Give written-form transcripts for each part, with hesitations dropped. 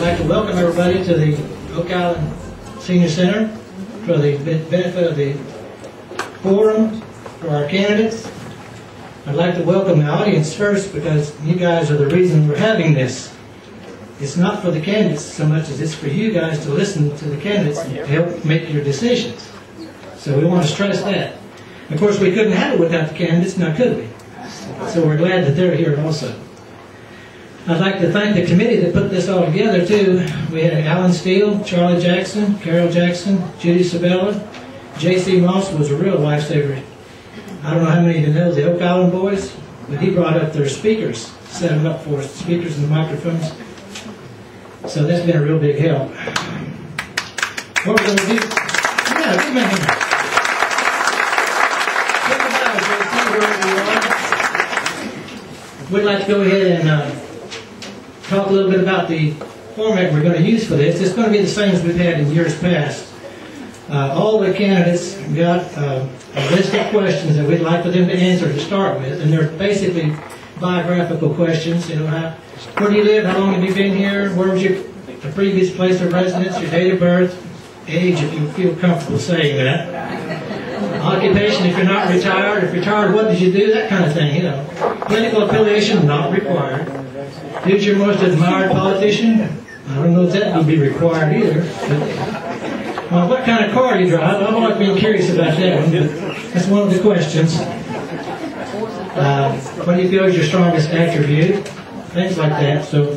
like to welcome everybody to the Oak Island Senior Center for the benefit of the forum for our candidates. I'd like to welcome the audience first because you guys are the reason we're having this. It's not for the candidates so much as it's for you guys to listen to the candidates and help make your decisions. So we want to stress that. Of course, we couldn't have it without the candidates, now could we? So we're glad that they're here also. I'd like to thank the committee that put this all together too. We had Alan Steele, Charlie Jackson, Carol Jackson, Judy Sabella. J.C. Moss was a real lifesaver. I don't know how many of you know the Oak Island boys, but he brought up their speakers, set them up for us, speakers and microphones. So that's been a real big help. What we're going to do? Yeah, good man. We'd like to go ahead and talk a little bit about the format we're going to use for this. It's going to be the same as we've had in years past. All the candidates got a list of questions that we'd like for them to answer to start with, and they're basically biographical questions. You know, where do you live? How long have you been here? Where was your previous place of residence? Your date of birth, age, if you feel comfortable saying that. Occupation, if you're not retired. If you're retired, what did you do? That kind of thing. You know, political affiliation not required. Who's your most admired politician? I don't know if that would be required either. But, what kind of car you drive? I've always been curious about that one. But that's one of the questions. What do you feel is your strongest attribute? Things like that. So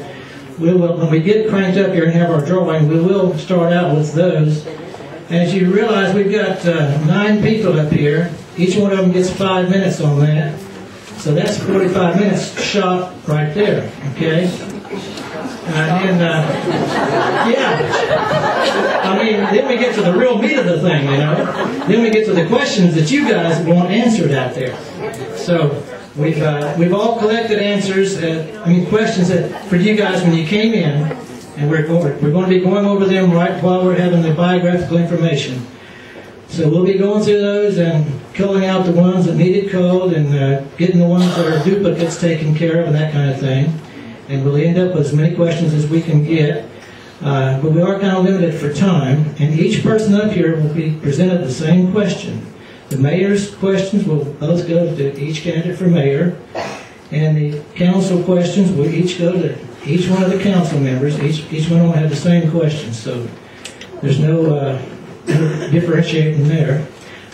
we will, when we get cranked up here and have our drawing, we will start out with those. As you realize, we've got 9 people up here. Each one of them gets 5 minutes on that. So that's 45 minutes shot right there, okay? Yeah. I mean, then we get to the real meat of the thing, you know? Then we get to the questions that you guys want answered out there. So we've all collected answers, questions that for you guys when you came in, and we're going to be going over them right while we're having the biographical information. So we'll be going through those and culling out the ones that needed culled and getting the ones that are duplicates taken care of and that kind of thing. And we'll end up with as many questions as we can get. But we are kind of limited for time. And each person up here will be presented the same question. The mayor's questions will both go to each candidate for mayor. And the council questions will each go to each one of the council members. Each one will have the same questions. So there's no differentiating there.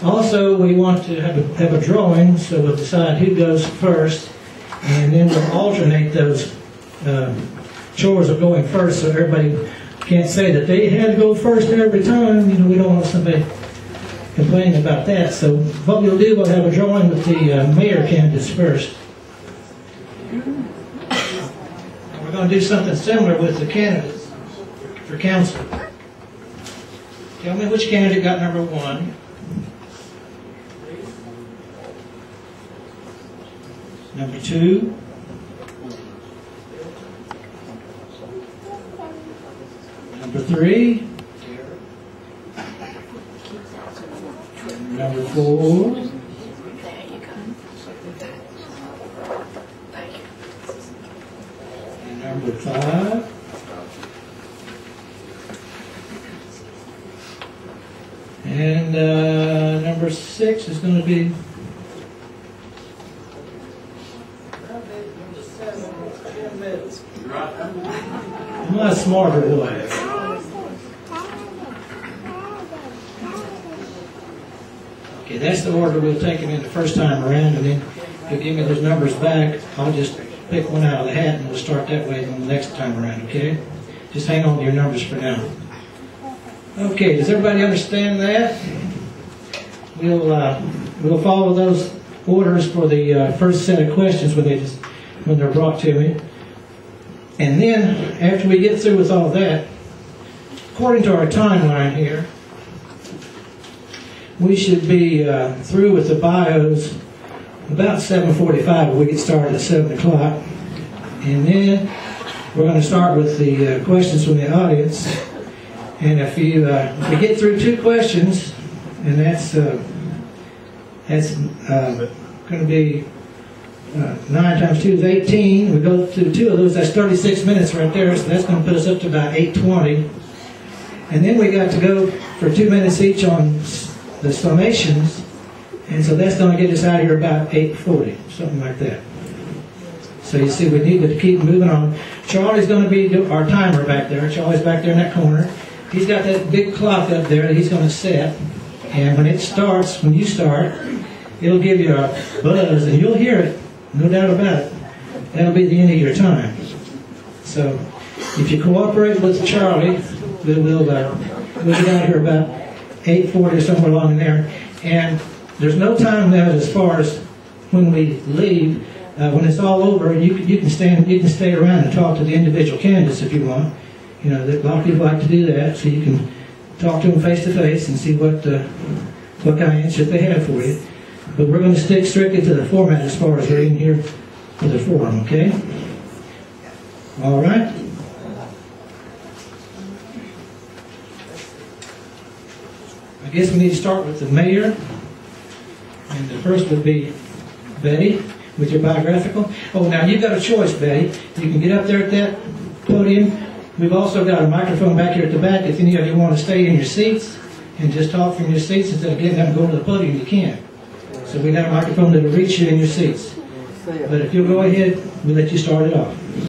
Also, we want to have a drawing, so we'll decide who goes first, and then we'll alternate those chores of going first, so everybody can't say that they had to go first every time. You know, we don't want somebody complaining about that. So what we'll do, we'll have a drawing with the mayor candidates first. And we're going to do something similar with the candidates for council. Tell me which candidate got number 1. Number 2. Number 3. Number 4. And number 5. And number 6 is going to be I'm not a smarter boy. Okay, that's the order we'll take them in the first time around, and then if you give me those numbers back, I'll just pick one out of the hat and we'll start that way on the next time around, okay? Just hang on to your numbers for now. Okay, does everybody understand that? We'll follow those orders for the first set of questions when they're brought to me. And then, after we get through with all that, according to our timeline here, we should be through with the bios about 7:45. We get started at 7 o'clock. And then we're going to start with the questions from the audience. And if we get through 2 questions, and that's going to be 9 times 2 is 18. We go through 2 of those, that's 36 minutes right there, so that's going to put us up to about 8:20. And then we got to go for 2 minutes each on the summations, and so that's going to get us out of here about 8:40, something like that. So you see, we need to keep moving on. Charlie's going to be our timer back there. Charlie's back there in that corner. He's got that big clock up there that he's going to set, and when it starts, when you start, it'll give you a buzz, and you'll hear it, no doubt about it. That'll be the end of your time. So if you cooperate with Charlie, we'll get out here about 8:40 or somewhere along in there. And there's no time limit as far as when we leave. When it's all over, you can stay around and talk to the individual candidates if you want. You know, a lot of people like to do that, so you can talk to them face to face and see what kind of answers they have for you. But we're going to stick strictly to the format as far as we're in here for the forum, okay? All right? I guess we need to start with the mayor. And the first would be Betty with your biographical. Oh, now you've got a choice, Betty. You can get up there at that podium. We've also got a microphone back here at the back. If any of you want to stay in your seats and just talk from your seats instead of getting up and going to the podium, you can. So we got a microphone that will reach you in your seats. But if you'll go ahead, we'll let you start it off.